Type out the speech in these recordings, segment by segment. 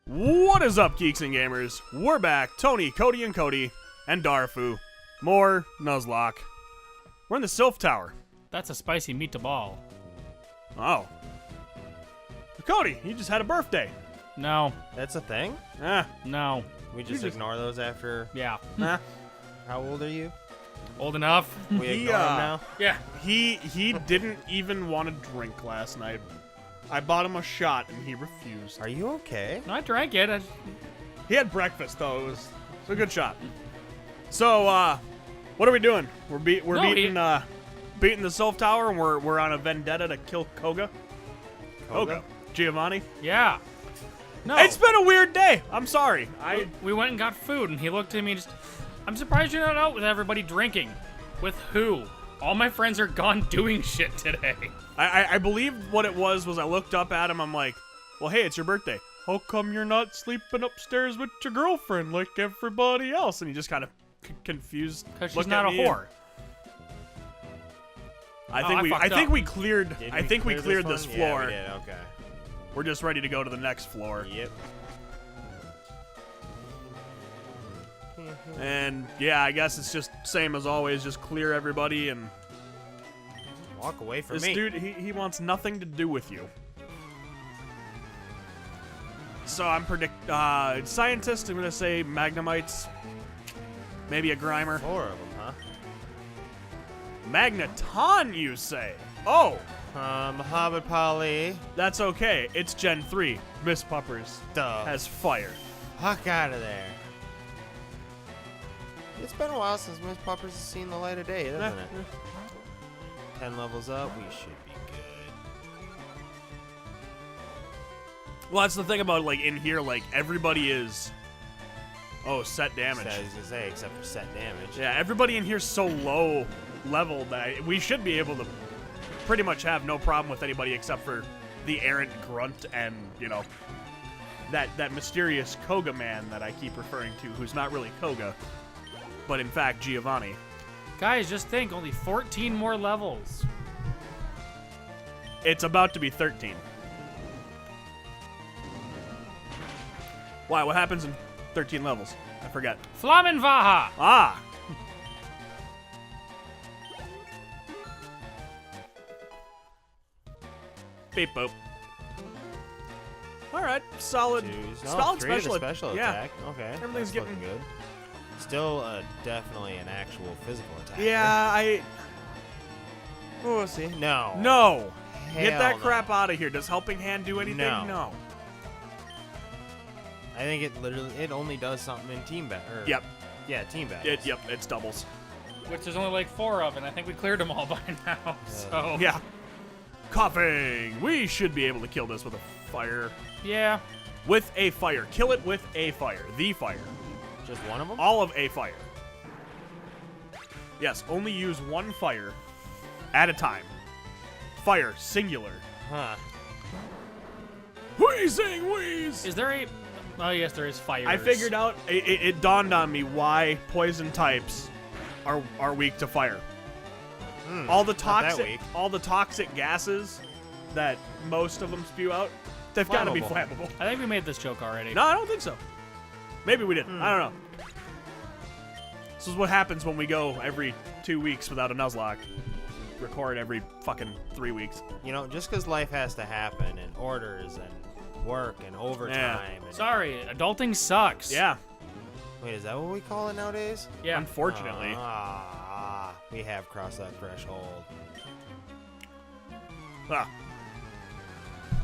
What is up, geeks and gamers? We're back, Tony, Cody, and Darfu. More Nuzlocke. We're in the Silph Tower. That's a spicy meatball. Oh. Cody, you just had a birthday. No. That's a thing? No. We just ignore those after... Yeah. How old are you? Old enough. We ignore them now? Yeah. He didn't even want to drink last night. I bought him a shot and he refused. Are you okay? No, I drank it. He had breakfast though. It was a good shot. So, what are we doing? We're beating the Silph Tower, and we're on a vendetta to kill Koga. Koga? Giovanni? Yeah. No. It's been a weird day. I'm sorry. We went and got food, and he looked at me and just... I'm surprised you're not out with everybody drinking. With who? All my friends are gone doing shit today. I believe what it was I looked up at him. I'm like, well, hey, it's your birthday. How come you're not sleeping upstairs with your girlfriend like everybody else? And he just kind of confused. Because she's not a whore. I think we cleared this floor. Yeah, we did. Okay. We're just ready to go to the next floor. Yep. And yeah, I guess it's just same as always. Just clear everybody and walk away from this me. This dude, he wants nothing to do with you. So I'm scientist. I'm gonna say Magnemites, maybe a Grimer. 4 of them, huh? Magneton, you say? Oh. Muhammad Pali. That's okay. It's Gen 3. Miss Puppers has fire. Huck out of there. It's been a while since Miss Puppers has seen the light of day, hasn't it? 10 levels up, we should be good. Well, that's the thing about, like, in here, like, everybody is... Oh, set damage. I was gonna say, except for set damage. Yeah, everybody in here's so low level that we should be able to pretty much have no problem with anybody except for the errant grunt and, you know, that mysterious Koga man that I keep referring to, who's not really Koga, but in fact Giovanni. Guys, just think, only 14 more levels. It's about to be 13. Why? What happens in 13 levels? I forget. Flammenvaha! Ah! Beep boop. All right, solid special attack. Yeah. Okay. Everything's getting good. Still, definitely an actual physical attack. Yeah, We'll see. No. No. Get that no. crap out of here. Does Helping Hand do anything? No. I think it only does something in team battle. Yep. Yeah, team battles. Yep, it's doubles. Which there's only like 4 of, and I think we cleared them all by now. So yeah. Coughing. We should be able to kill this with a fire. Yeah. With a fire. Kill it with a fire. The fire. Just one of them? All of a fire. Yes, only use one fire at a time. Fire, singular. Huh. Wheezing wheeze! Is there a... Oh, yes, there is fire. I figured out, it dawned on me why poison types are weak to fire. All the toxic gases that most of them spew out, they've got to be flammable. I think we made this joke already. No, I don't think so. Maybe we didn't. I don't know. This is what happens when we go every 2 weeks without a Nuzlocke. Record every fucking 3 weeks. You know, just because life has to happen, and orders, and work, and overtime. Yeah. And Sorry, adulting sucks. Yeah. Wait, is that what we call it nowadays? Yeah. Unfortunately. We have crossed that threshold.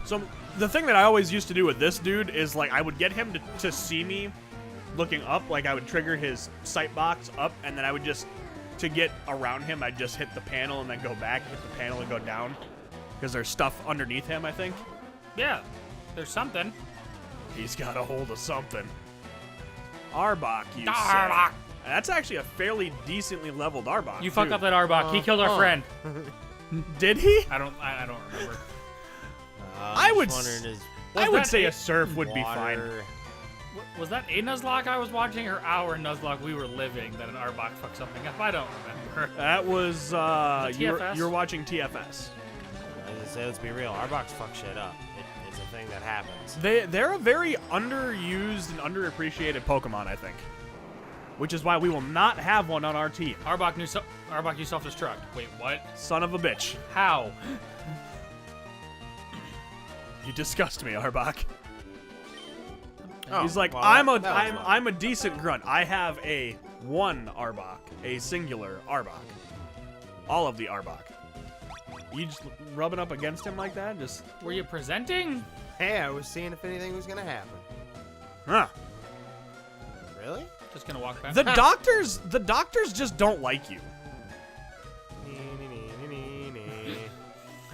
So the thing that I always used to do with this dude is, like, I would get him to see me looking up. Like, I would trigger his sight box up, and then I would just, to get around him, I'd just hit the panel and then go back, hit the panel and go down. Because there's stuff underneath him, I think. Yeah, there's something. He's got a hold of something. Arbok, you Arbok. say. That's actually a fairly decently leveled Arbok. You fucked up that Arbok. He killed our friend. Did he? I don't remember. I would say a Surf would be fine. Was that a Nuzlocke I was watching, or our Nuzlocke we were living that an Arbok fucked something up? I don't remember. That was TFS? you're watching TFS. I was gonna say, let's be real. Arboks fuck shit up. It's It's a thing that happens. They're a very underused and underappreciated Pokemon, I think. Which is why we will not have one on our team. Arbok, you self-destruct. Wait, what? Son of a bitch. How? You disgust me, Arbok. Oh, He's like, well, I'm a decent grunt. I have a one Arbok, a singular Arbok. All of the Arbok. You just rubbing up against him like that? Just Were you presenting? Hey, I was seeing if anything was gonna happen. huh. Really? Just gonna walk back. The doctors just don't like you.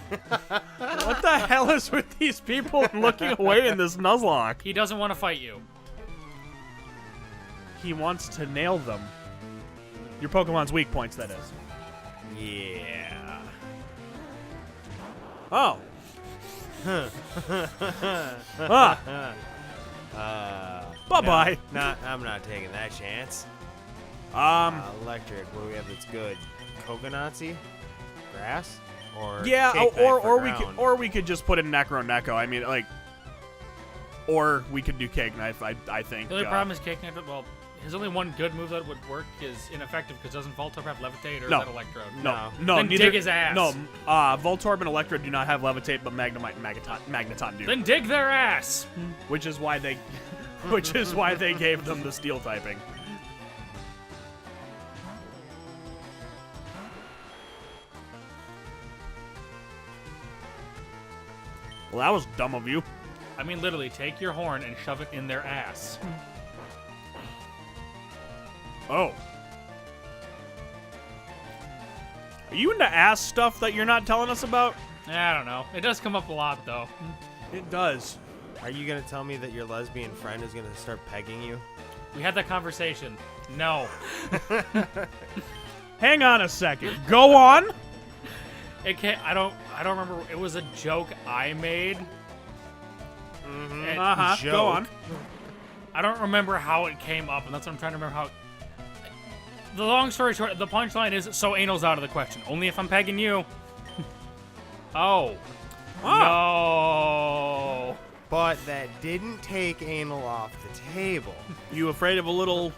What the hell is with these people looking away in this Nuzlocke? He doesn't want to fight you. He wants to nail them. Your Pokemon's weak points, that is. Yeah. Oh. Bye-bye. I'm not taking that chance. Electric. What do we have that's good? Coconutsy? Grass? Or Yeah, cake or knife we ground? we could just put in Necro. I mean, like, or we could do Cake Knife. I think. The only problem is Cake Knife. Well, his only one good move that would work is ineffective because doesn't Voltorb have Levitate or No. is that Electrode? No, Then neither, dig his ass. No, Voltorb and Electro do not have Levitate, but Magnemite and Magneton do. Then dig their ass. Which is why they gave them the Steel typing. Well, that was dumb of you. I mean, literally, take your horn and shove it in their ass. Oh. Are you into ass stuff that you're not telling us about? I don't know. It does come up a lot, though. It does. Are you gonna tell me that your lesbian friend is gonna start pegging you? We had that conversation. No. Hang on a second. Go on. It can't. I don't remember. It was a joke I made. And Uh-huh. Joke. Go on. I don't remember how it came up, and that's what I'm trying to remember how. The long story short, the punchline is so anal's out of the question. Only if I'm pegging you. Oh. No. But that didn't take anal off the table. You afraid of a little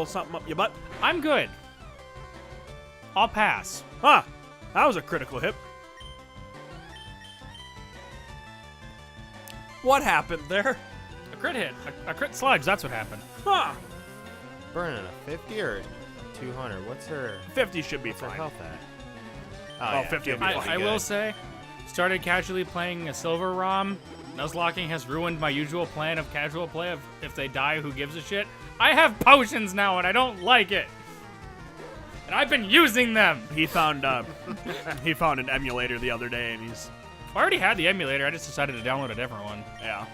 something up your butt? I'm good. I'll pass. Huh. That was a critical hit. What happened there? A crit hit. A crit sludge. That's what happened. Huh. Burning a 50 or 200? What's her 50 should be what's her fine. health at? Oh, 50 will be fine. I will say, started casually playing a silver ROM. Nuzlocking has ruined my usual plan of casual play of if they die, who gives a shit. I have potions now, and I don't like it. And I've been using them. He found an emulator the other day, and he's I already had the emulator. I just decided to download a different one. yeah.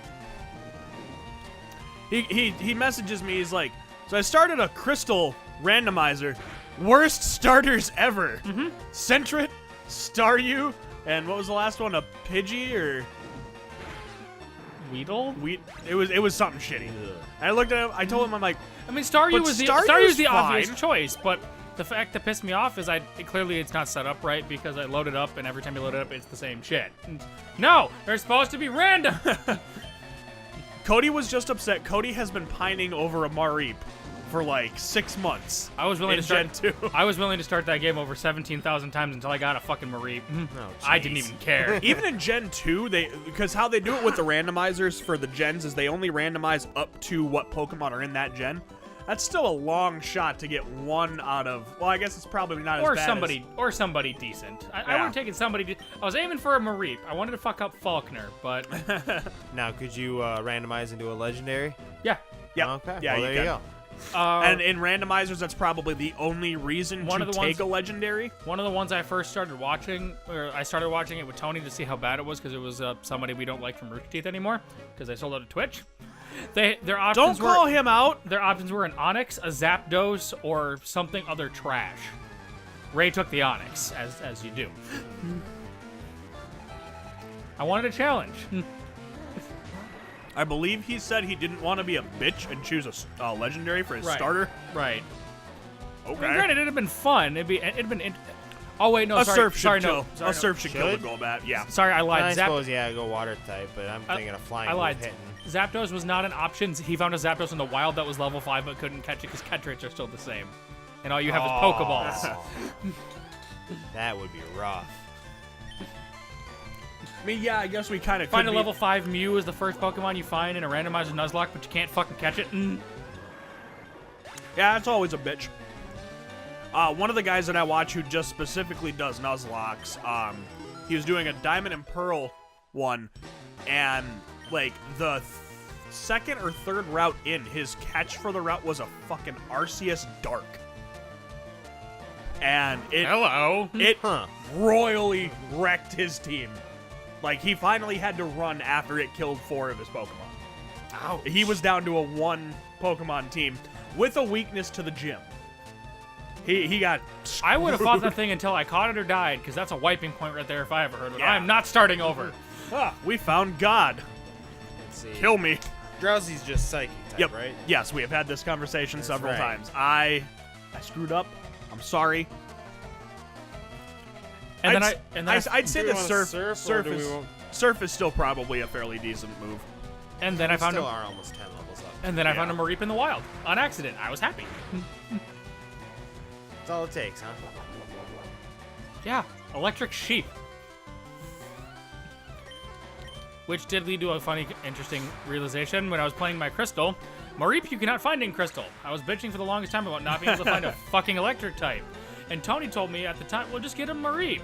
He messages me. He's like, so I started a crystal randomizer. Worst starters ever. Sentret, Staryu, and what was the last one? A Pidgey or Weedle? It was something shitty. And I looked at him. I told him, I'm like, I mean, Staryu But was Staryu's the obvious fine. choice, but the fact that pissed me off is clearly it's not set up right because I load it up and every time you load it up, it's the same shit. No, they're supposed to be random. Cody was just upset. Cody has been pining over a Mareep for like 6 months. I was willing in to start. Gen 2. I was willing to start that game over 17,000 times until I got a fucking Mareep. Oh, I didn't even care. Even in Gen 2, because how they do it with the randomizers for the gens is they only randomize up to what Pokemon are in that gen. That's still a long shot to get one out of. Well, I guess it's probably not or as bad somebody decent. I would Yeah. have taken somebody. I was aiming for a Mareep. I wanted to fuck up Faulkner, but Now, could you randomize into a legendary? yeah. Yep. Okay. Yeah, well, you there you can. go. And in randomizers, that's probably the only reason One to of the take ones- a legendary. One of the ones I first started watching, or I started watching it with Tony to see how bad it was because it was somebody we don't like from Rooster Teeth anymore because they sold out of Twitch. Their options Don't call him out. Their options were an Onyx, a Zapdos, or something other trash. Ray took the Onyx, as you do. I wanted a challenge. I believe he said he didn't want to be a bitch and choose a legendary for his Right. starter. Right. Okay. I mean, granted, it'd have been fun. It'd been. Oh wait, no, A sorry, surf sorry, should no, kill. sorry, A no. surf should kill the Should? Golbat. Yeah. Sorry, I lied. I Zap- suppose, yeah, go water type, but I'm thinking of flying I move lied. hitting. Zapdos was not an option. He found a Zapdos in the wild that was level 5 but couldn't catch it because catch rates are still the same. And all you have is Pokeballs. Oh. That would be rough. I mean, yeah, I guess we kind of Find a level 5 Mew is the first Pokemon you find in a randomized Nuzlocke, but you can't fucking catch it. Yeah, it's always a bitch. One of the guys that I watch who just specifically does Nuzlocks, he was doing a Diamond and Pearl one, and like the second or third route in, his catch for the route was a fucking Arceus Dark. And it Hello. Huh. royally wrecked his team. Like, he finally had to run after it killed 4 of his Pokemon. Ouch. He was down to a 1 Pokemon team with a weakness to the gym. He got I would have fought that thing until I caught it or died, because that's a wiping point right there if I ever heard of it. Yeah. I am not starting over. we found God. Let's see. Kill me. Drowsy's just psychic type, Yep. right? Yes, we have had this conversation That's several right. times. I screwed up. I'm sorry. And I'd then say Do we that want Surf is still probably a fairly decent move. and then I found still him. are almost 10 levels up. And then I found a Yeah. Mareep in the wild on accident. I was happy. That's all it takes, huh? Yeah, electric sheep. Which did lead to a funny, interesting realization when I was playing my Crystal. Mareep you cannot find in Crystal. I was bitching for the longest time about not being able to find a fucking electric type. And Tony told me at the time, well, just get a Mareep.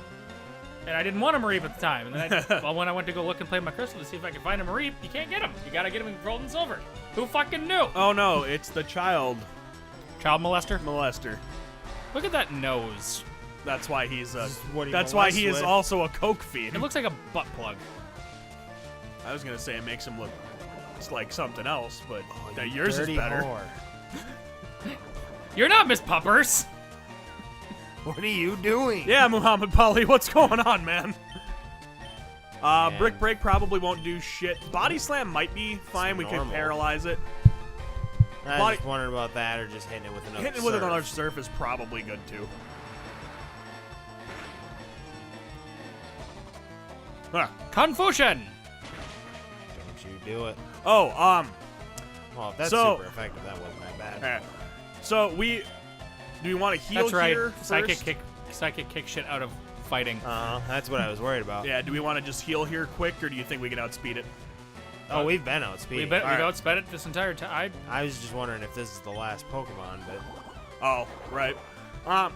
And I didn't want a Mareep at the time. And then well, when I went to go look and play my Crystal to see if I could find a Mareep, you can't get him. You gotta get him in Gold and Silver. Who fucking knew? Oh no, it's the child Child molester? molester. Look at that nose. That's why he's a. what he That's why he is molests with. also a coke fiend. It looks like a butt plug. I was gonna say it makes him look like something else, but Oh, that you yours is dirty better. whore. You're not Miss Puppers. What are you doing? Yeah, Muhammad Pali, what's going on, man? Man. Brick Break probably won't do shit. Body Slam might be fine. We could normal. paralyze it. I Body- was just wondering about that, or just hitting it with another Hitting it with surf. another surf is probably good too. Huh. Confucian. Don't you do it. Oh, Well, if that's So- super effective, that wasn't that bad. so do we want to heal That's right. here Psychic first? kick shit out of fighting. That's what I was worried about. Yeah, do we want to just heal here quick, or do you think we can outspeed it? Oh, we've been outspeeding. We Alright. outsped it this entire time. I was just wondering if this is the last Pokemon, but Oh, right.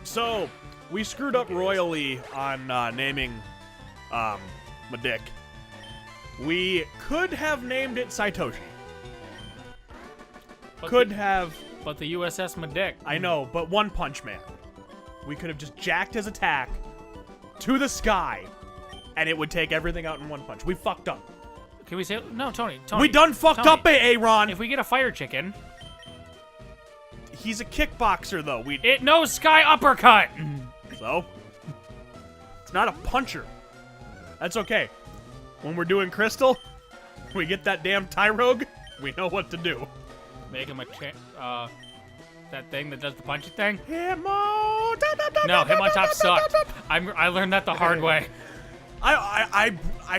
So we screwed up royally on naming Medic. We could have named it Saitoshi. But Could the, have, but the USS Medic. I know, but One Punch Man. We could have just jacked his attack to the sky, and it would take everything out in one punch. We fucked up. Can we say no, Tony? We done fucked Tony, up, Aaron. If we get a fire chicken, He's a kickboxer, though. it knows sky uppercut. So it's not a puncher. That's okay. When we're doing Crystal, we get that damn Tyrogue. We know what to do. Make him that thing that does the punchy thing. Hitmo. No, Hitmontop sucked. I learned that the hard way. I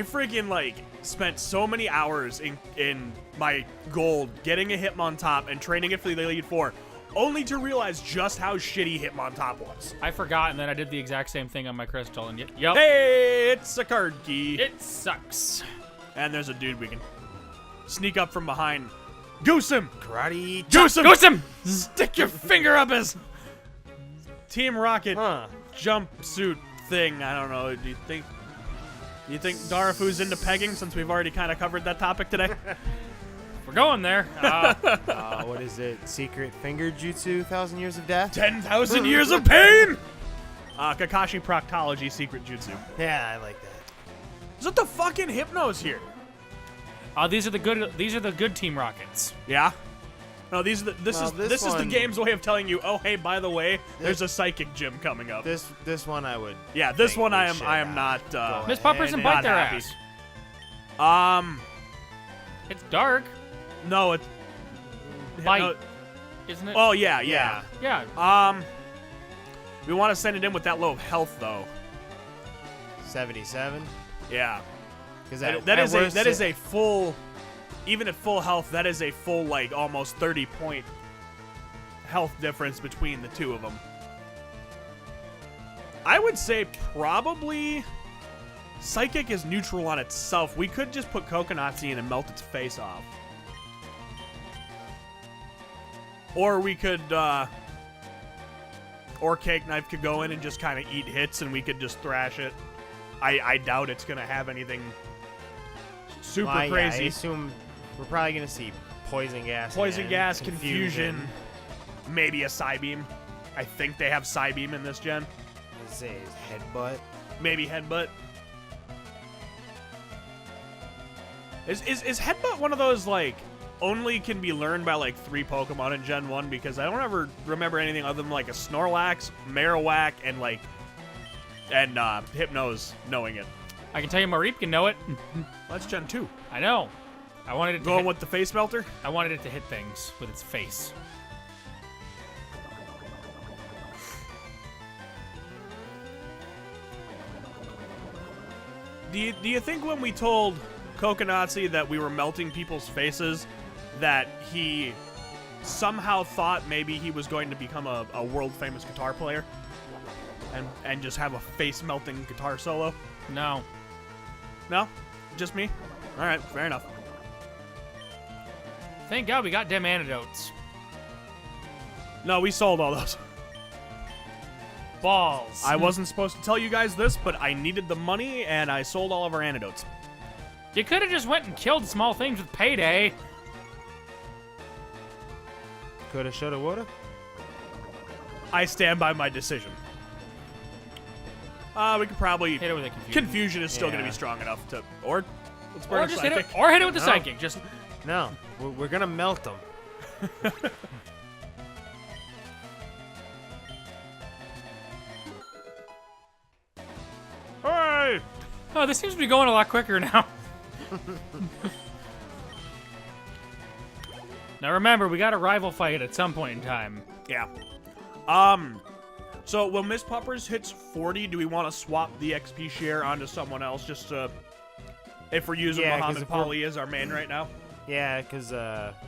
freaking like spent so many hours in my gold getting a Hitmontop and training it for the Elite Four, only to realize just how shitty Hitmontop was. I forgot, and then I did the exact same thing on my Crystal, and yep, Hey, it's a card key. it sucks. And there's a dude we can sneak up from behind. Goose him! karate. Goose him! Goose him! Stick your finger up his Team Rocket Huh. jumpsuit thing. I don't know. Do you think Darafu's into pegging, since we've already kind of covered that topic today? We're going there. What is it? Secret finger jutsu? 1,000 years of death? 10,000 years of pain! Kakashi Proctology Secret Jutsu. Yeah, I like that. Is that the fucking Hypnos here? These are the good Team Rockets. Yeah? No, this is the one- game's way of telling you, oh hey, by the way, there's a psychic gym coming up. This one I would. Yeah, this think one we I should, am not go Miss ahead Puppers and and- bite not their happy. ass. It's dark, No, it's Bite. no- isn't it? Oh yeah. yeah. Um We want to send it in with that low of health, though. 77. Yeah. Because that is a full, even at full health, that is a full, like, almost 30-point health difference between the two of them. I would say probably Psychic is neutral on itself. We could just put Coconutzy in and melt its face off. Or we could, or Cake Knife could go in and just kind of eat hits and we could just thrash it. I doubt it's going to have anything super crazy. Yeah, I assume we're probably going to see Poison Gas. Poison Gas, Confusion, maybe a Psybeam. I think they have Psybeam in this gen. Let's say Headbutt. Maybe Headbutt. Is Headbutt one of those, like, only can be learned by, like, 3 Pokemon in Gen 1? Because I don't ever remember anything other than, like, a Snorlax, Marowak, and, like, Hypnose knowing it. I can tell you Mareep can know it. That's Gen 2. I know. I wanted it to Going hit, with the Face Melter? I wanted it to hit things with its face. Do you think when we told Coconutzy that we were melting people's faces, that he somehow thought maybe he was going to become a world-famous guitar player? And just have a face-melting guitar solo? No. No? Just me? Alright, fair enough. Thank God we got them antidotes. No, we sold all those. Balls. I wasn't supposed to tell you guys this, but I needed the money, and I sold all of our antidotes. You could have just went and killed small things with Payday. Coulda, shoulda, woulda. I stand by my decision. We could probably... Hit it with a Confusion. Confusion is still going to be strong enough to... Or let's burn Or a just Psychic. hit it, or hit it with the No. Psychic. Just No, we're gonna melt them. Hey! oh, this seems to be going a lot quicker now. Now remember, we got a rival fight at some point in time. Yeah. So when Miss Puppers hits 40, do we want to swap the XP share onto someone else just to... If we're using Yeah, 'cause Muhammad if we're- Pali as our main right now? Yeah, because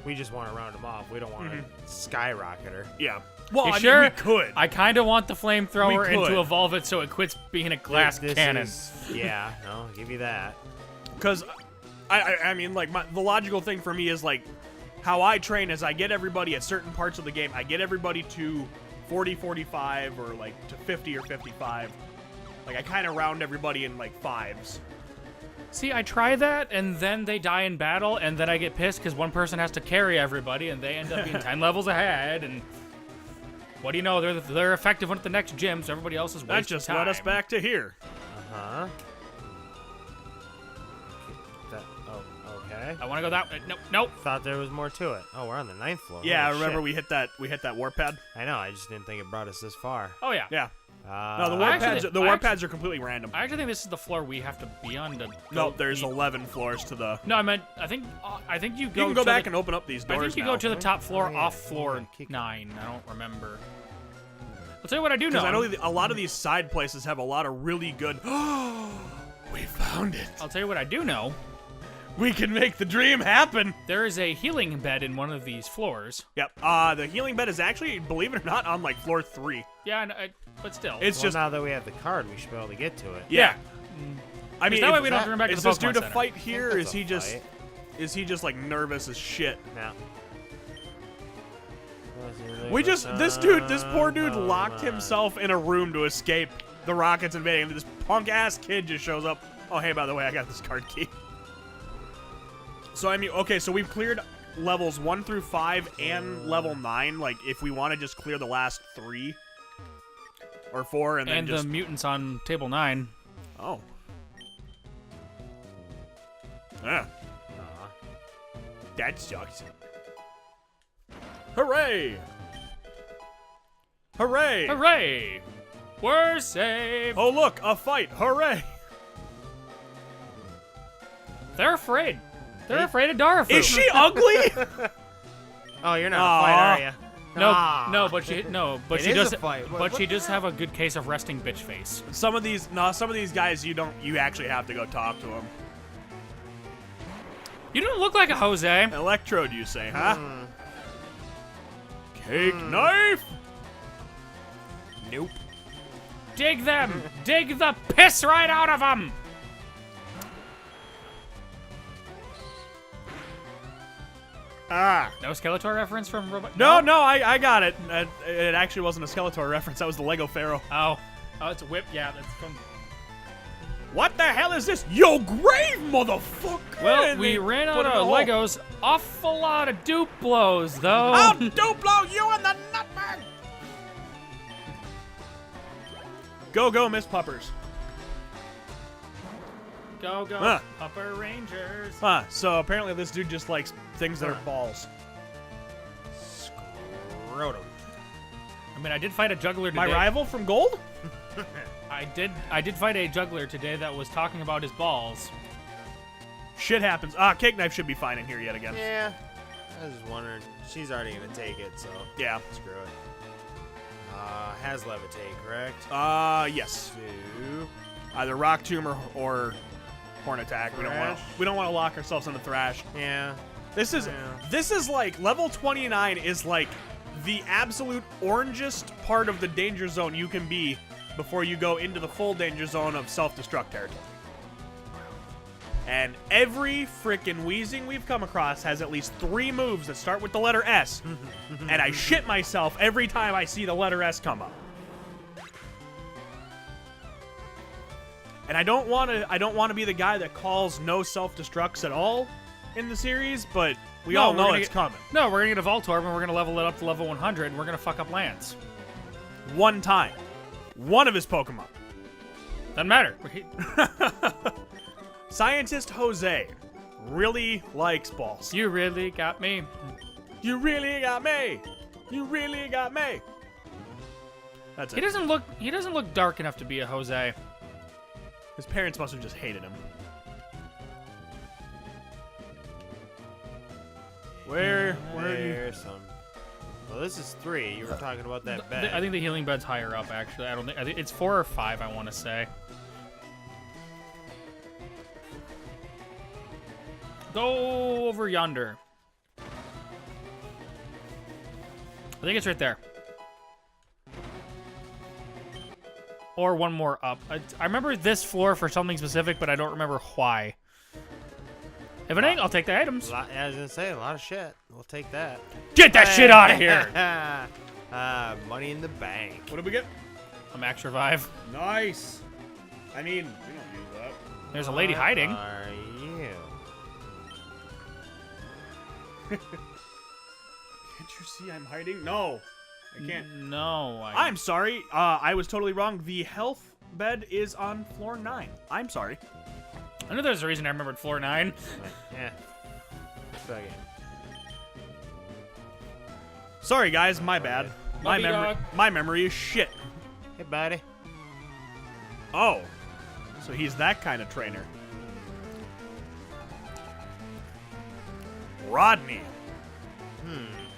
we just want to round them off. We don't want to skyrocket her. Yeah. Well, You I sure? mean, we could. I kind of want the flamethrower We and could. to evolve it so it quits being a glass This cannon. Yeah, no, I'll give you that. Because, I mean, like, the logical thing for me is, like, how I train is I get everybody at certain parts of the game. I get everybody to 40, 45, or, like, to 50 or 55. Like, I kind of round everybody in, like, 5s. See, I try that, and then they die in battle, and then I get pissed because one person has to carry everybody, and they end up being 10 levels ahead, and what do you know? They're effective at the next gym, so everybody else is wasting That just time. led us back to here. Uh-huh. Oh, okay. I want to go that way. Nope. Thought there was more to it. Oh, we're on the 9th floor. Yeah, Holy remember shit. we hit that warp pad? I know, I just didn't think it brought us this far. Oh, yeah. Yeah. No, the warp Actually, pads. Pads are completely random. I actually think this is the floor we have to be on to. No, go there's eat. 11 floors to the. No, I meant. I think you go. You can go to back the, and open up these doors. I think you now. go to the top floor Oh, yeah. off floor Yeah, 9. I don't remember. I'll tell you what I do know. Because I know a lot of these side places have a lot of really good. We found it. I'll tell you what I do know. We can make the dream happen. There is a healing bed in one of these floors. Yep. The healing bed is actually, believe it or not, on like floor 3. Yeah, but still. It's Well, just. now that we have the card, we should be able to get to it. Yeah. I mean, that way if we don't have to run back to is the this Pokemon dude a Center. fight here, or is That's he a just? fight. Is he just like nervous as shit? No. This poor dude locked himself in a room to escape the Rockets invading. This punk ass kid just shows up. Oh, hey, by the way, I got this card key. So, I mean, okay, so we've cleared levels 1 through 5 and level 9. Like, if we want to just clear the last 3 or 4 and then just... the mutants on table 9. Oh. Yeah. That sucks. Hooray! Hooray! Hooray! We're safe! Oh, look, a fight. Hooray! They're afraid. They're afraid of Darafu. Is she ugly? Oh, you're not a fight, are you? No, but she It she is does a fight. but she does have a good case of resting bitch face. Some of these guys you actually have to go talk to them. You don't look like a Jose. Electrode, you say, huh? Cake knife? Nope. Dig them! Dig the piss right out of them! Ah. No Skeletor reference from Robot? No, I got it. It actually wasn't a Skeletor reference. That was the Lego Pharaoh. Oh, it's a whip. Yeah, that's from. What the hell is this? Yo, grave, motherfucker! Well, we ran out of Legos. Awful lot of Duplos, though. I'll Duplo you in the nutmeg! Go, Miss Puppers. Go, Upper Rangers. So apparently this dude just likes things that are balls. Scrotum. I mean, I did fight a juggler today. My rival from Gold? I did fight a juggler today that was talking about his balls. Shit happens. Cake knife should be fine in here yet again. Yeah. I was just wondering. She's already gonna take it, so Yeah. screw it. Has levitate, correct? Yes. Two. Either Rock Tomb or Horn Attack. We don't want to lock ourselves into Thrash. Yeah. This is like level 29 is like the absolute orangest part of the danger zone you can be before you go into the full danger zone of self-destruct territory. And every frickin' Weezing we've come across has at least 3 moves that start with the letter S. And I shit myself every time I see the letter S come up. And I don't want to be the guy that calls no self-destructs at all in the series, but we all know it's coming. No, we're gonna get a Voltorb and we're gonna level it up to level 100 and we're gonna fuck up Lance. One time. One of his Pokemon. Doesn't matter. Scientist Jose really likes balls. You really got me. You really got me. You really got me. That's it. He doesn't look dark enough to be a Jose. His parents must have just hated him. There's some. Well, this is 3. You were talking about that bed. I think the healing bed's higher up. Actually, I think it's 4 or 5. I want to say. Go over yonder. I think it's right there. Or one more up. I remember this floor for something specific, but I don't remember why. If anything, I'll take the items. I was gonna say a lot of shit. We'll take that. Get that shit out of here! Money in the bank. What did we get? A max revive. Nice. I mean, we don't use that. There's a lady hiding. Are you? Can't you see I'm hiding? No. I can't. No. I'm sorry. I was totally wrong. The health bed is on floor 9. I'm sorry. I knew there's a reason I remembered floor 9. Yeah. Fuck it. Sorry, guys. My bad. My memory is shit. Hey, buddy. Oh. So he's that kind of trainer. Rodney.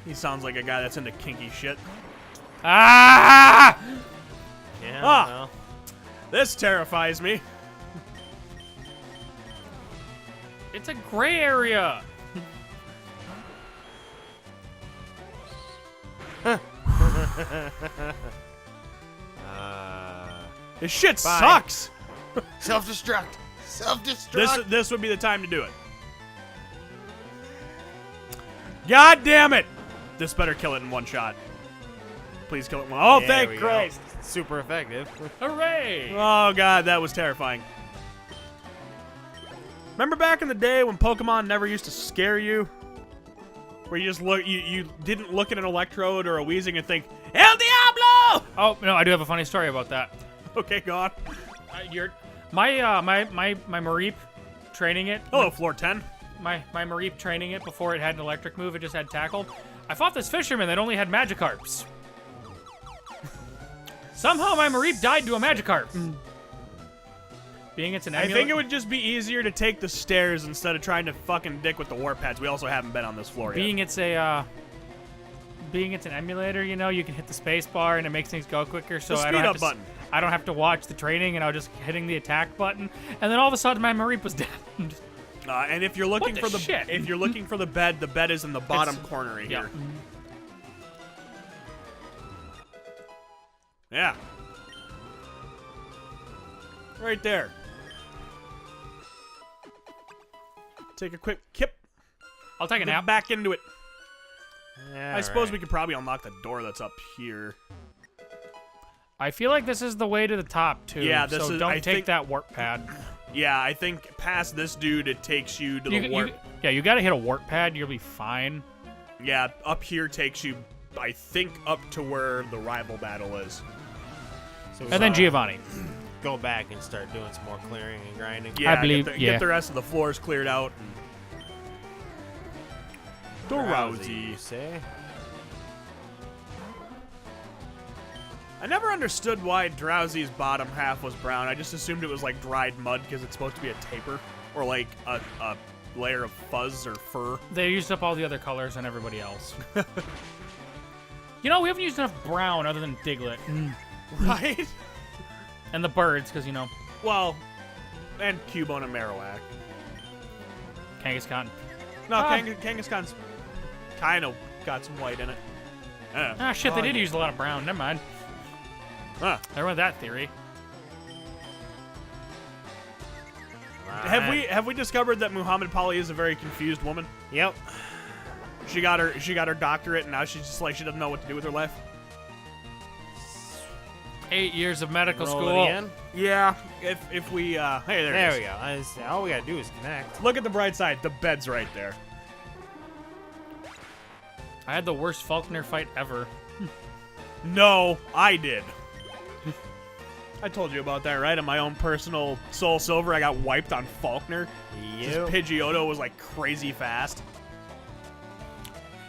He sounds like a guy that's into kinky shit. Ah! Yeah. Ah. This terrifies me. It's a gray area. This shit Bye. sucks. Self-destruct. Self-destruct. This would be the time to do it. God damn it! This better kill it in one shot. Please kill it in one. Oh, There thank we go. Christ. Super effective. Hooray! Oh, God, that was terrifying. Remember back in the day when Pokemon never used to scare you? Where you just look, you didn't look at an Electrode or a Weezing and think, El Diablo! Oh, no, I do have a funny story about that. Okay, go on. My Mareep training it. Hello, floor 10. My Mareep training it before it had an electric move, it just had tackle. I fought this fisherman that only had Magikarps. Somehow my Mareep died to a Magikarp. Being it's an I emulator. think it would just be easier to take the stairs instead of trying to fucking dick with the Warpads. We also haven't been on this floor yet. Being it's a being it's an emulator, you know, you can hit the space bar and it makes things go quicker. So The I speed don't have up to. button. I don't have to watch the training, and I was just hitting the attack button, and then all of a sudden my Mareep was dead. And if you're looking What for the the shit? if you're looking for the bed is in the bottom corner right Yeah. here. Yeah. Right there. Take a quick kip. I'll take a Get nap. back into it. Yeah, I suppose right. we could probably unlock the door that's up here. I feel like this is the way to the top too. Yeah, this so is- don't I take think- that warp pad. Yeah, I think past this dude, it takes you to the warp. You gotta hit a warp pad. You'll be fine. Yeah, up here takes you, I think, up to where the rival battle is. So And then Giovanni. go back and start doing some more clearing and grinding. Yeah, believe- get yeah. the rest of the floors cleared out. Drowsy, Drowsy. you say? I never understood why Drowsy's bottom half was brown. I just assumed it was like dried mud because it's supposed to be a taper or like a layer of fuzz or fur. They used up all the other colors on everybody else. You know, we haven't used enough brown other than Diglett Right? and the birds, because you know, Well, and Cubone and Marowak. Kangaskhan. No, Ah. Kangaskhan's kind of got some white in it. Ah, shit, they Oh, did yeah. use a lot of brown. Never mind. Huh. I went that theory. Have we discovered that Muhammad Pali is a very confused woman? Yep. She got her doctorate and now she's just like she doesn't know what to do with her life. 8 years of medical Roll school. it in. Yeah, if we hey there, There it we is. go. All we gotta do is connect. Look at the bright side. The bed's right there. I had the worst Faulkner fight ever. No, I did. I told you about that, right? In my own personal Soul Silver, I got wiped on Faulkner. His Yep. Pidgeotto was like crazy fast.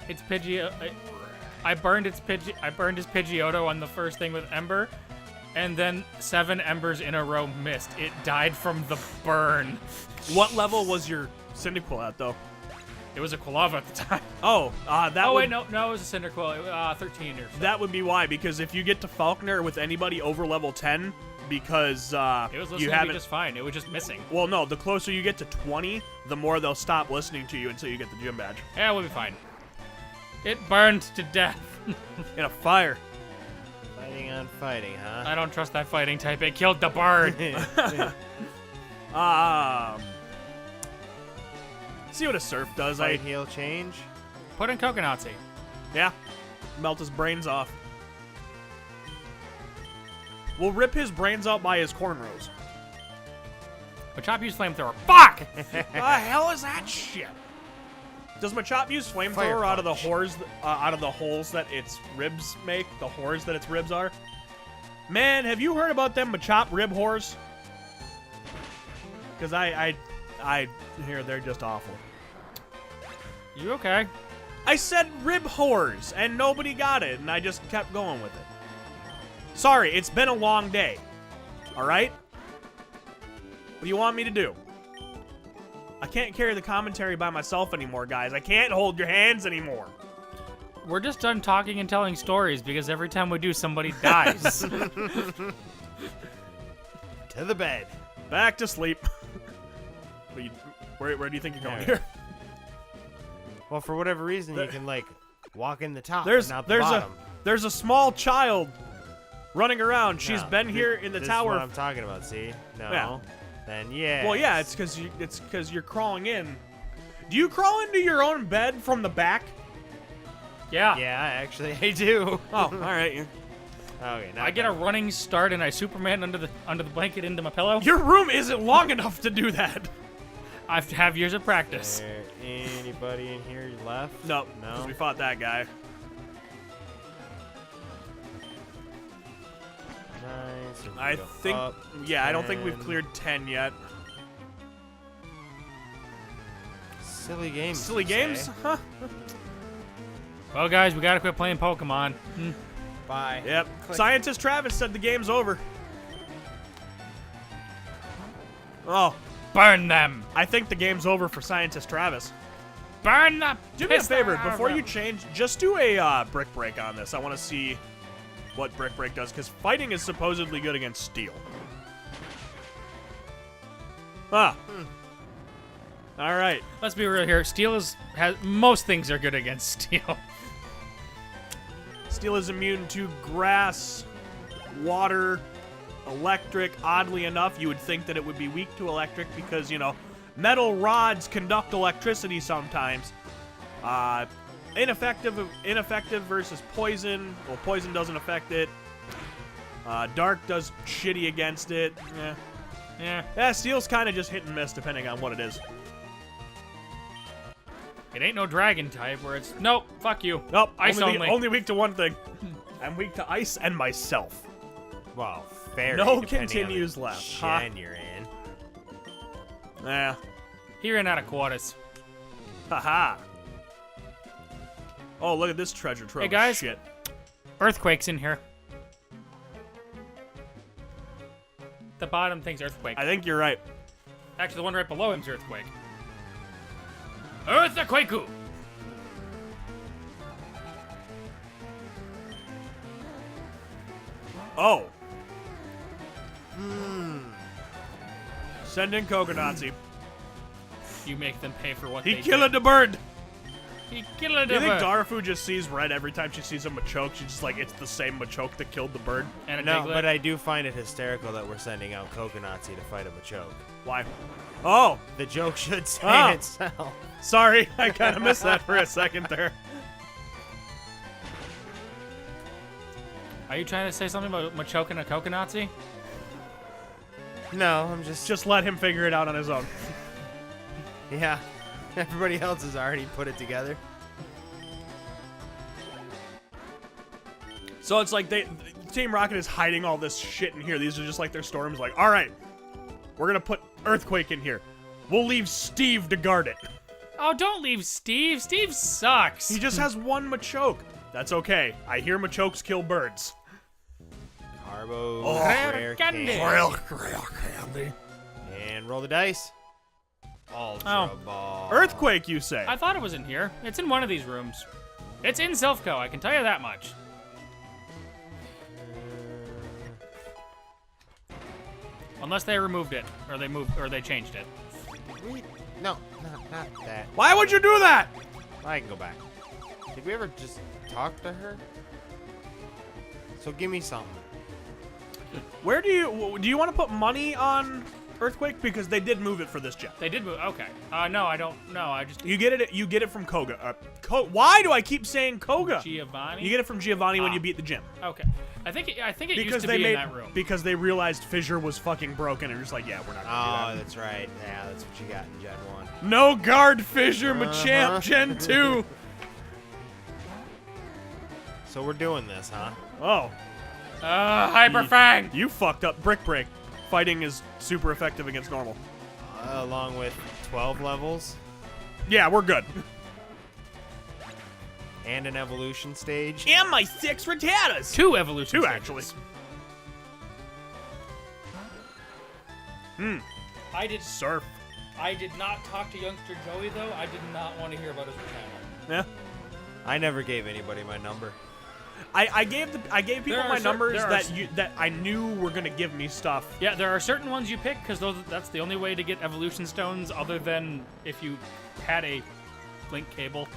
It's Pidgey. I burned his Pidgeotto on the first thing with Ember, and then 7 Embers in a row missed. It died from the burn. What level was your Cyndaquil at, though? It was a Quilava at the time. Oh, that Oh would, wait, no, it was a Cyndaquil. 13 or so. That would be why, because if you get to Faulkner with anybody over level 10, because It was you listening to me haven't. just fine. It was just missing. Well, no, the closer you get to 20, the more they'll stop listening to you until you get the gym badge. Yeah, we'll be fine. It burned to death. In a fire. Fighting on fighting, huh? I don't trust that fighting type. It killed the bird. See what a surf does. Fight, heal, change. Put in Coconutsy. Yeah. Melt his brains off. We'll rip his brains out by his cornrows. Machop used flamethrower. Fuck! The hell is that shit? Does Machop use flamethrower Fire out of the punch. out of the holes that its ribs make? The whores that its ribs are? Man, have you heard about them Machop rib whores? Because I hear they're just awful. You okay? I said rib whores, and nobody got it, and I just kept going with it. Sorry, it's been a long day. All right? What do you want me to do? I can't carry the commentary by myself anymore, guys. I can't hold your hands anymore. We're just done talking and telling stories because every time we do, somebody dies. To the bed. Back to sleep. Where do you think you're going There. here? Well, for whatever reason, you can like walk in the top, There's and not the bottom. there's a small child running around. She's No, been thi- here in the this tower. Is what I'm talking about. See? No. Yeah. Then yeah. Well, yeah, it's because you're crawling in. Do you crawl into your own bed from the back? Yeah. Yeah, actually, I do. Oh, all right. Okay. Now I get a running start and I Superman under the blanket into my pillow. Your room isn't long enough to do that. I have years of practice. There anybody in here left? Nope, because No. we fought that guy. Nice. and we I go think, up, yeah, I don't think we've 10. cleared 10 yet. Silly games. Silly you games? say. Huh? Well, guys, we gotta quit playing Pokemon. Bye. Yep. Click. Scientist Travis said the game's over. Oh, Burn them. I think the game's over for Scientist Travis. burn the Do me a pistol favor, out of before him. you change, just do a brick break on this. I want to see what brick break does, because fighting is supposedly good against steel. Ah. All right. Let's be real here. Steel has most things are good against steel. Steel is immune to grass, water, electric. Oddly enough, you would think that it would be weak to electric because, you know, metal rods conduct electricity sometimes. Ineffective versus poison. Well, poison doesn't affect it. Dark does shitty against it. Yeah, steel's kind of just hit and miss depending on what it is. It ain't no dragon type where it's nope, fuck you. Nope, Ice only. Only weak to one thing. I'm weak to ice and myself. Well, fair. No depending continues on the left, huh? gen you're in. Yeah. He ran out of quarters. Haha. Oh, look at this treasure trove. Hey, guys. Shit. Earthquake's in here. The bottom thing's earthquake. I think you're right. Actually, the one right below him's earthquake. Earthquake! Oh. Send in Kokonazi. You make them pay for what He they killed did. the bird. He killed Do you think the Darafu just sees red every time she sees a Machoke? She's just like, it's the same Machoke that killed the bird. and a No, Diglett. but I do find it hysterical that we're sending out Kokonazi to fight a Machoke. Why? Oh, The joke should say Oh. itself. sorry. I kind of missed that for a second there. Are you trying to say something about Machoke and a Kokonazi? No, I'm just... Just let him figure it out on his own. Yeah. Everybody else has already put it together. So it's like Team Rocket is hiding all this shit in here. These are just like their storms. Like, all right, we're gonna put Earthquake in here. We'll leave Steve to guard it. Oh, don't leave Steve. Steve sucks. He just has one Machoke. That's okay. I hear Machokes kill birds. Carbo, Oh, rare candy. candy. And roll the dice. Ultra ball. Earthquake, you say? I thought it was in here. It's in one of these rooms. It's in Silph Co, I can tell you that much. Unless they removed it, or they changed it. Did we? No, not that. Why would you do that? I can go back. Did we ever just talk to her? So give me something. Where do you want to put money on Earthquake? Because they did move it for this gen. They did move. Okay. No, I don't. No, I just. You get it from Koga. Why do I keep saying Koga? Giovanni. You get it from Giovanni when Ah. you beat the gym. Okay. I think it Because used to they be made in that room. because they realized Fissure was fucking broken and just like, yeah, we're not gonna Oh, do that's right. Yeah, that's what you got in Gen 1. that. No guard Fissure Machamp Gen 2. So we're doing this, huh? Oh, Hyper Fang. you fucked up. Brick Break. Fighting is super effective against normal. Along with 12 levels Yeah, we're good. and an evolution stage. And my 6 Rattatas. 2 evolution. Two, stages. actually. I did. Surf. I did not talk to youngster Joey though. I did not want to hear about his channel. Yeah. I never gave anybody my number. I gave people There are my cer- numbers there are that s- that I knew were gonna give me stuff. Yeah, there are certain ones you pick because that's the only way to get evolution stones, other than if you had a link cable.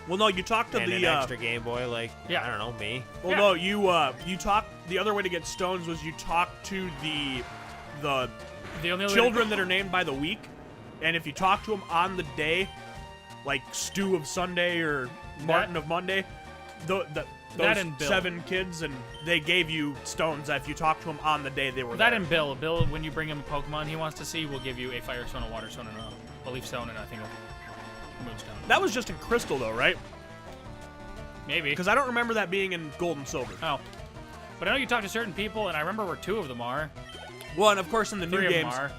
Well, no, you talked to And the an extra Game Boy, like, Yeah. I don't know, me. Well, Yeah. no, you talk. The other way to get stones was you talk to the The only way children that are named by the week, and if you talk to them on the day, like Stu of Sunday or Martin of Monday, those and Bill. 7 kids, and they gave you stones if you talk to them on the day they were that there. and Bill. Bill, when you bring him a Pokemon he wants to see, will give you a Fire Stone, a Water Stone, and a Leaf Stone, and I think a Moonstone. That was just in Crystal, though, right? Maybe. Because I don't remember that being in Gold and Silver. Oh. But I know you talk to certain people, and I remember where 2 of them are. Well, and of course in the 3 new of them games, are.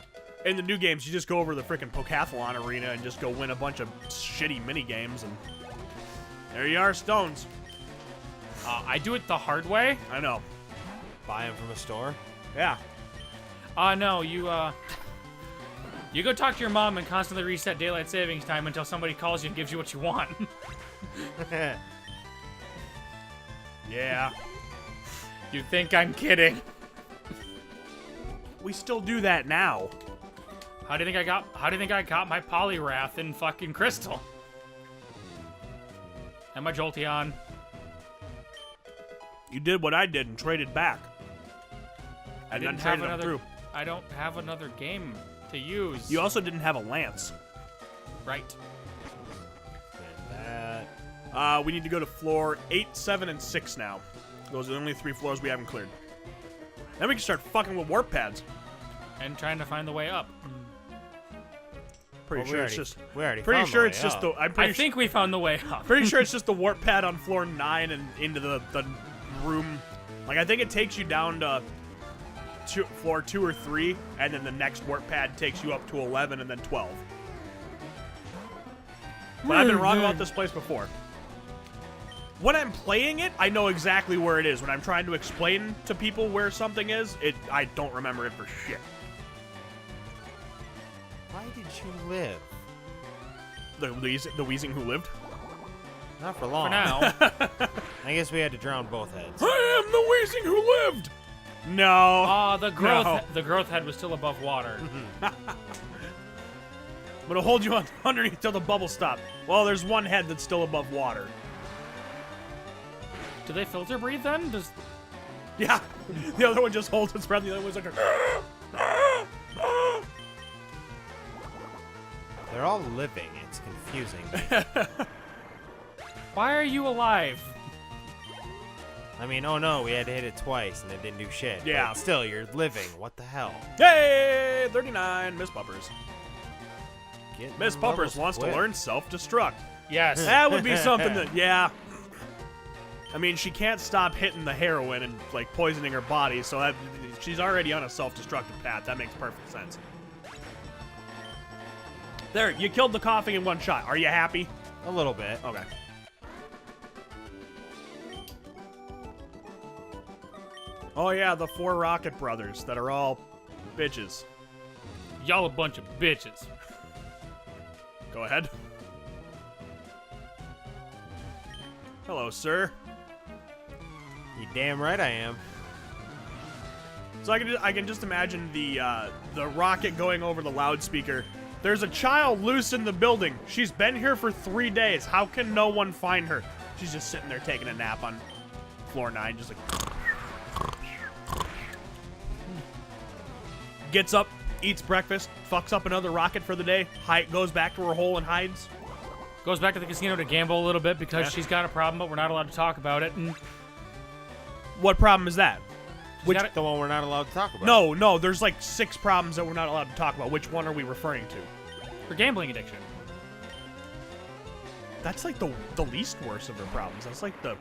in the new games, you just go over the freaking Pokathlon arena and just go win a bunch of shitty mini games, and there you are, stones. I do it the hard way. I know. Buy them from a store. Yeah. No, you, You go talk to your mom and constantly reset daylight savings time until somebody calls you and gives you what you want. Yeah. You think I'm kidding? We still do that now. How do you think I got my Poliwrath in fucking Crystal? And my Jolteon. You did what I did and traded back. And then traded them through. I don't have another game to use. You also didn't have a Lance. Right. And that. We need to go to floor 8, 7, and 6 now. Those are the only 3 floors we haven't cleared. Then we can start fucking with warp pads. And trying to find the way up. Pretty sure it's just. We already. Pretty found sure the it's way just up. the. I think we found the way up. Pretty sure it's just the warp pad on floor 9 and into the room. Like, I think it takes you down to floor 2 or 3, and then the next warp pad takes you up to 11 and then 12. But I've been wrong about this place before. When I'm playing it, I know exactly where it is. When I'm trying to explain to people where something is, I don't remember it for shit. Why did you live? The Weezing who lived? Not for long. For now. I guess we had to drown both heads. I am the Weezing who lived! No. The growth head was still above water. I'm gonna hold you underneath till the bubbles stop. Well, there's one head that's still above water. Do they filter breathe then? Yeah. The other one just holds its breath. The other one's like, They're all living. It's confusing. Why are you alive? I mean, oh no, we had to hit it twice and it didn't do shit. Yeah. But still, you're living. What the hell? hey, 39, Miss Puppers. Get Miss them Puppers levels wants to quick. learn self-destruct. Yes. That would be something that, yeah. I mean, she can't stop hitting the heroin and, like, poisoning her body, so she's already on a self-destructive path. That makes perfect sense. There, you killed the coughing in one shot. Are you happy? A little bit. Okay. Oh, yeah, the 4 Rocket Brothers that are all bitches. Y'all a bunch of bitches. Go ahead. Hello, sir. You damn right I am. So I can just imagine the rocket going over the loudspeaker. There's a child loose in the building. She's been here for 3 days. How can no one find her? She's just sitting there taking a nap on floor 9, just like gets up, eats breakfast, fucks up another rocket for the day, goes back to her hole and hides. Goes back to the casino to gamble a little bit because Yeah. she's got a problem, but we're not allowed to talk about it. And What problem is that? Which- The one we're not allowed to talk about. No, there's like 6 problems that we're not allowed to talk about. Which one are we referring to? her gambling addiction. That's like the least worst of her problems. That's like the...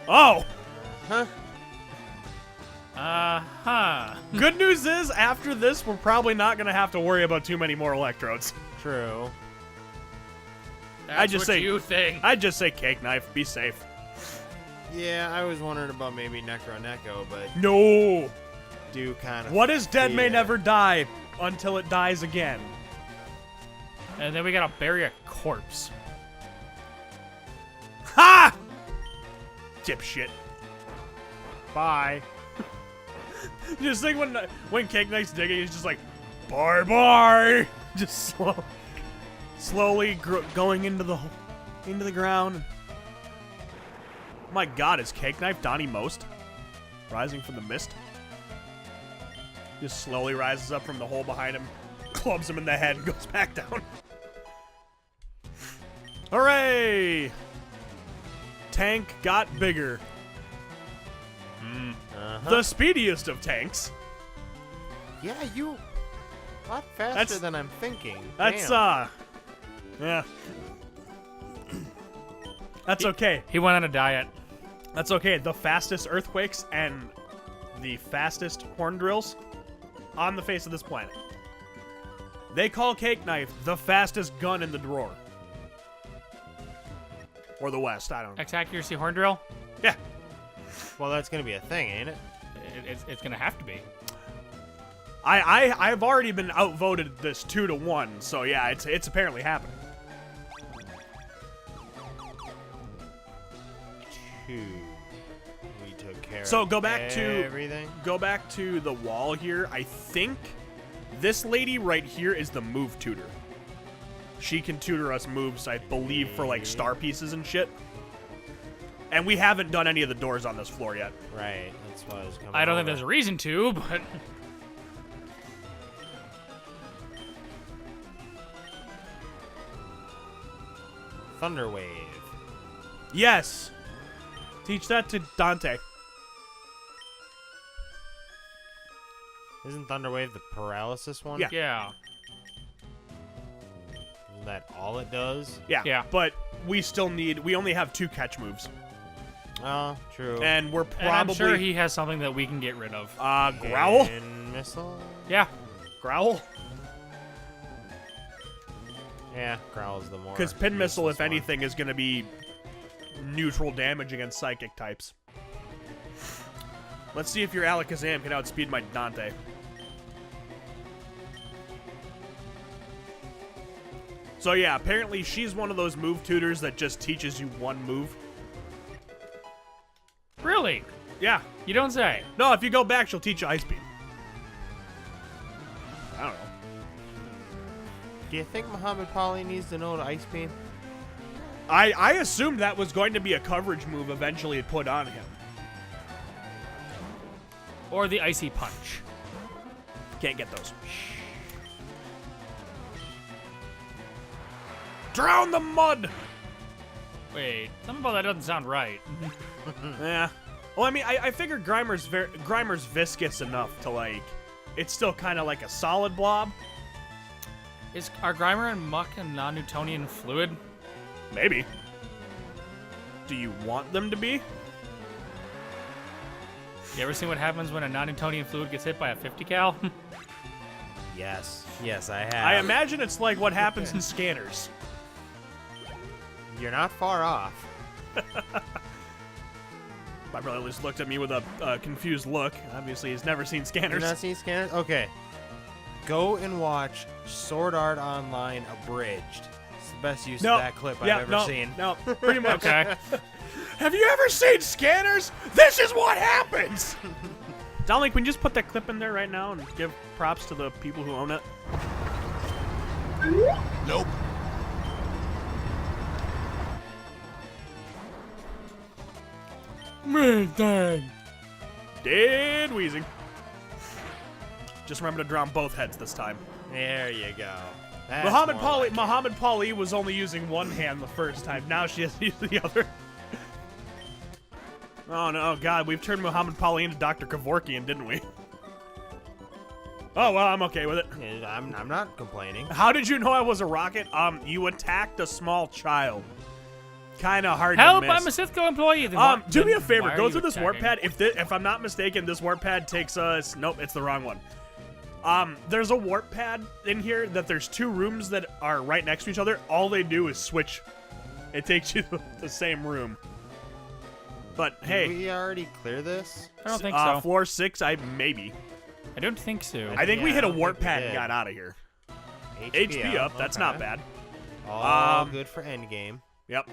Oh! Huh? Uh-huh. Good news is, after this, we're probably not going to have to worry about too many more electrodes. True. That's just what say- you think. I'd just say cake knife. Be safe. Yeah, I was wondering about maybe Necro, but No! do kind of. What is dead may fear. never die until it dies again. And then we gotta bury a corpse. Ha! Dipshit. Bye. Just think when Cake Knight's digging, he's just like, bye. Just slowly going into the ground. My God, is Cake Knife Donnie Most rising from the mist? Just slowly rises up from the hole behind him, clubs him in the head, and goes back down. Hooray! Tank got bigger. Uh-huh. The speediest of tanks. Yeah, you. A lot faster That's- than I'm thinking. That's, Damn. yeah. That's okay. He went on a diet. That's okay. The fastest earthquakes and the fastest horn drills on the face of this planet. They call Cake Knife the fastest gun in the drawer. Or the West, I don't know. X accuracy horn drill. Yeah. Well, that's gonna be a thing, ain't it? It's gonna have to be. I've already been outvoted this 2-1, so yeah, it's apparently happening. 2. We took care So of go back everything. to the wall here. I think this lady right here is the move tutor. She can tutor us moves, I believe, for like star pieces and shit. And we haven't done any of the doors on this floor yet. Right, that's why I was coming I don't think over. there's a reason to, but Thunder Wave. Yes. Teach that to Dante. Isn't Thunder Wave the paralysis one? Yeah. yeah. Isn't that all it does? Yeah. Yeah. But we only have 2 catch moves. Oh, true. And we're And I'm probably sure he has something that we can get rid of. Growl? And Missile? Yeah. Growl? Yeah, Growl's the more. Because Pin Missile, useless if one. anything, is going to be neutral damage against psychic types. Let's see if your Alakazam can outspeed my Dante. So yeah, apparently she's one of those move tutors that just teaches you one move. Really? Yeah. You don't say. No, if you go back, she'll teach you Ice Beam. I don't know. Do you think Muhammad Pali needs to know the Ice Beam? I assumed that was going to be a coverage move eventually put on him. Or the Icy Punch. Can't get those. Drown the mud! Wait, something about that doesn't sound right. Yeah. Well, I mean, I figured Grimer's viscous enough to, like, it's still kind of like a solid blob. Are Grimer and Muck a non-Newtonian fluid? Maybe. Do you want them to be? You ever seen what happens when a non-Newtonian fluid gets hit by a 50 cal? Yes. Yes, I have. I imagine it's like what happens in scanners. You're not far off. My brother just looked at me with a confused look. Obviously, he's never seen You've scanners. not seen Scanners? Okay. Go and watch Sword Art Online Abridged. It's the best use No. of that clip I've ever seen. No, pretty much. Okay. Have you ever seen scanners? This is what happens! Dominic, can you just put that clip in there right now and give props to the people who own it? Nope. Man, dang. Dead wheezing. Just remember to drown both heads this time. There you go. That's Muhammad more like it. Pali was only using one hand the first time. Now she has to use the other. Oh no, God, we've turned Muhammad Pali into Dr. Kevorkian, didn't we? Oh well, I'm okay with it. Yeah, I'm not complaining. How did you know I was a rocket? You attacked a small child. Kind of hard Help! to miss. I'm a Silph Co employee. Then Do me a then favor. why are Go you through this warp pad. attacking? If I'm not mistaken, this warp pad takes us. Nope, it's the wrong one. There's a warp pad in here that there's 2 rooms that are right next to each other. All they do is switch. It takes you to the same room. But Did hey, we already clear this? I don't think so. floor 6, maybe. I don't think so. I think we Yeah, hit I a don't warp think we pad and did. got out of here. HP up. That's okay. not bad. All good for endgame. Yep.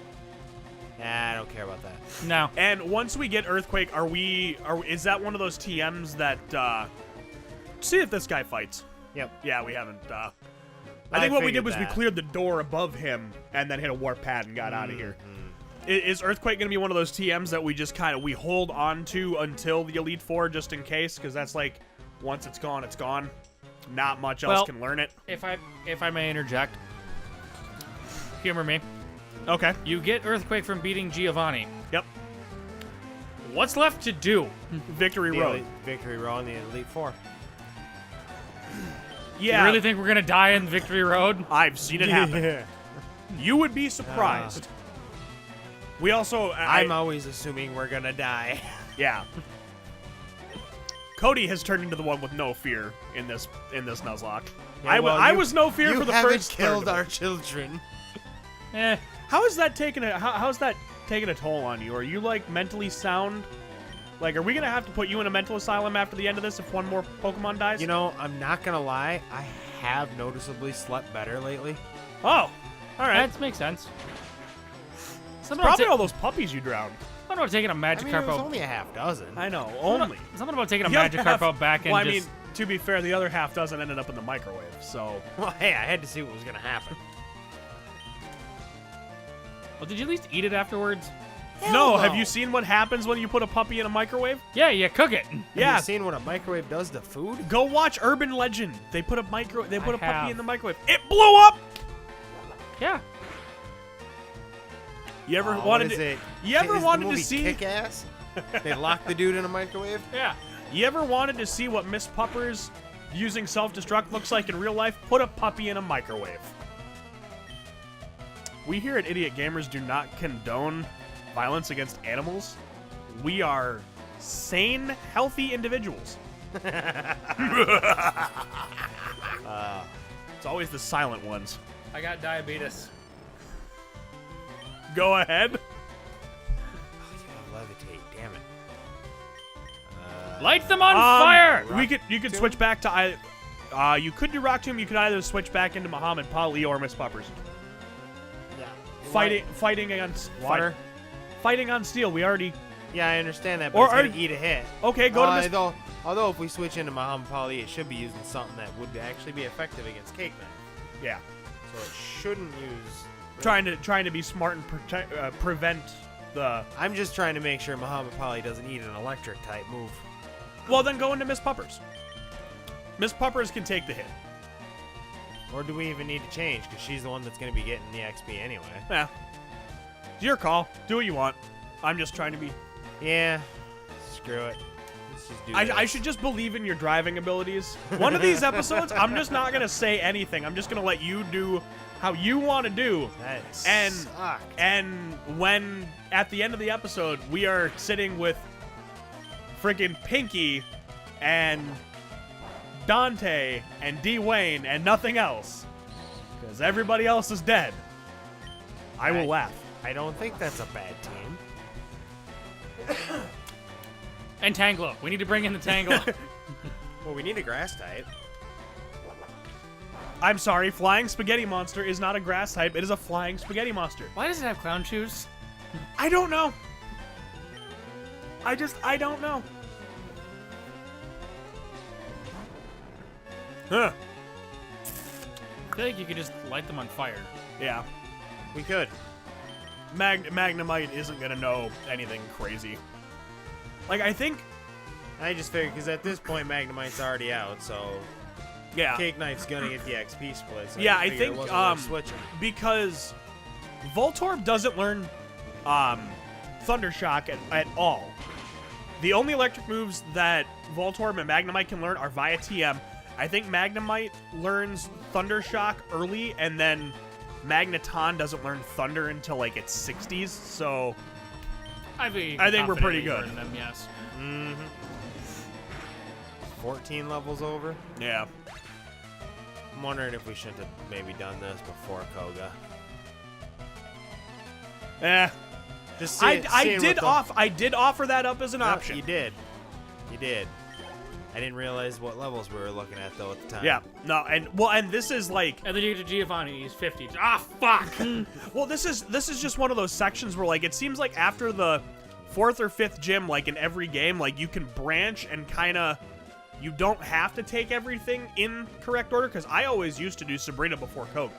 Nah, I don't care about that. No. And once we get Earthquake, is that one of those TMs that, see if this guy fights. Yep. Yeah, we haven't, I I think what we did figured was we that. cleared the door above him and then hit a warp pad and got out of here. Is Earthquake going to be one of those TMs that we just we hold on to until the Elite Four just in case? Because that's like, once it's gone, it's gone. Not much else Well- can learn it. If I may interject, humor me. Okay. You get Earthquake from beating Giovanni. Yep. What's left to do? Victory The Road. Elite, Victory Road and the Elite Four. Yeah. You really think we're gonna die in Victory Road? I've seen it happen. You would be surprised. We also... I'm always assuming we're gonna die. Yeah. Cody has turned into the one with no fear in this Nuzlocke. Yeah, I well, was no fear you for the haven't first killed third. our children. Eh. How is that taking how's that taking a toll on you? Are you like mentally sound? Like, are we gonna have to put you in a mental asylum after the end of this if one more Pokemon dies? You know, I'm not gonna lie. I have noticeably slept better lately. Oh, all right. That makes sense. Something Probably about, all those puppies you drowned. something about taking a I Magikarp mean, it was out. only a half dozen. I know, only. Something about taking a The other Magikarp half- out back and Well, I just... mean, to be fair, the other half dozen ended up in the microwave, so. Well, hey, I had to see what was gonna happen. Well, did you at least eat it afterwards? No, no. have you seen what happens when you put a puppy in a microwave? Yeah, you cook it. Have Yeah. you seen what a microwave does to food? Go watch Urban Legend. They put a They put a puppy have. in the microwave. It blew up. Yeah. You ever What wanted is to? it? You ever Is the wanted to movie see? Kick-Ass? They lock the dude in a microwave? Yeah. You ever wanted to see what Miss Puppers using self-destruct looks like in real life? Put a puppy in a microwave. We here at Idiot Gamers do not condone violence against animals. We are sane, healthy individuals. It's always the silent ones. I got diabetes. Go ahead. Levitate, damn it. Light them on fire! You could switch back to either. You could do Rock Tomb. You could either switch back into Muhammad Pali or Miss Puppers. Yeah. Fighting against Water? Fighting on steel. We already. Yeah, I understand that, but Or it's gonna are- eat a hit. Okay, go to Miss. Although if we switch into Muhammad Pali, it should be using something that would actually be effective against Cake Knife. Yeah. So it shouldn't use... Trying to be smart and prevent the. I'm just trying to make sure Muhammad Pali doesn't eat an electric type move. Well, then go into Miss Puppers. Miss Puppers can take the hit. Or do we even need to change? Because she's the one that's going to be getting the XP anyway. Yeah. It's your call. Do what you want. I'm just trying to be. Yeah. Screw it. Let's just do I this. should just believe in your driving abilities. One of these episodes, I'm just not gonna say anything. I'm just gonna let you do how you want to do. That And sucked. and when at the end of the episode we are sitting with freaking Pinky and Dante and Dwayne and nothing else, because everybody else is dead, I will laugh. I don't think that's a bad team. And Tanglo. We need to bring in the Tanglo. Well, we need a grass type. I'm sorry, Flying Spaghetti Monster is not a grass type. It is a Flying Spaghetti Monster. Why does it have clown shoes? I don't know. I don't know. Huh. I feel like you could just light them on fire. Yeah. We could. Magnemite isn't gonna know anything crazy. Like, I think, I just figured, because at this point, Magnemite's already out, so yeah. Cake Knife's going to get the XP split. So Yeah, I figured it think, wasn't worth switching. because Voltorb doesn't learn Thunder Shock at all. The only electric moves that Voltorb and Magnemite can learn are via TM. I think Magnemite learns Thunder Shock early, and then Magneton doesn't learn Thunder until like its 60s, so I think we're pretty good. confident in Them, yes. Mm-hmm. 14 levels over. yeah. I'm wondering if we shouldn't have maybe done this before Koga. Just I seeing did what the- I did offer that up as an No, option. You did. You did. I didn't realize what levels we were looking at though at the time. Yeah. No, and this is like, And then you get to Giovanni. He's 50. Ah, fuck! well, this is just one of those sections where like it seems like after the 4th or 5th gym, like in every game, like you can branch and kind of, you don't have to take everything in correct order, because I always used to do Sabrina before Koga.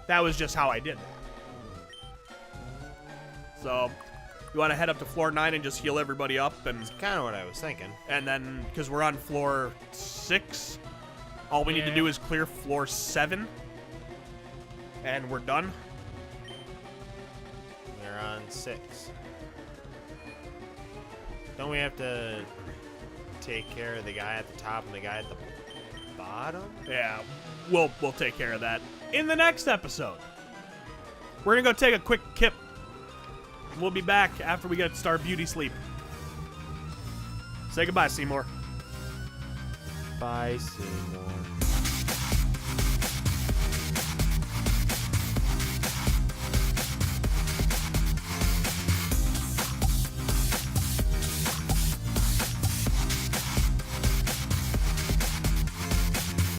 That was just how I did that. So, you want to head up to floor 9 and just heal everybody up, and Kind of what I was thinking. then because we're on floor 6, all we need to Yeah. do is clear floor 7, and we're done. We're on 6. Don't we have to take care of the guy at the top and the guy at the bottom? Yeah, we'll take care of that in the next episode. We're gonna go take a quick kip. We'll be back after we get Star Beauty sleep. Say goodbye, Seymour. Bye, Seymour.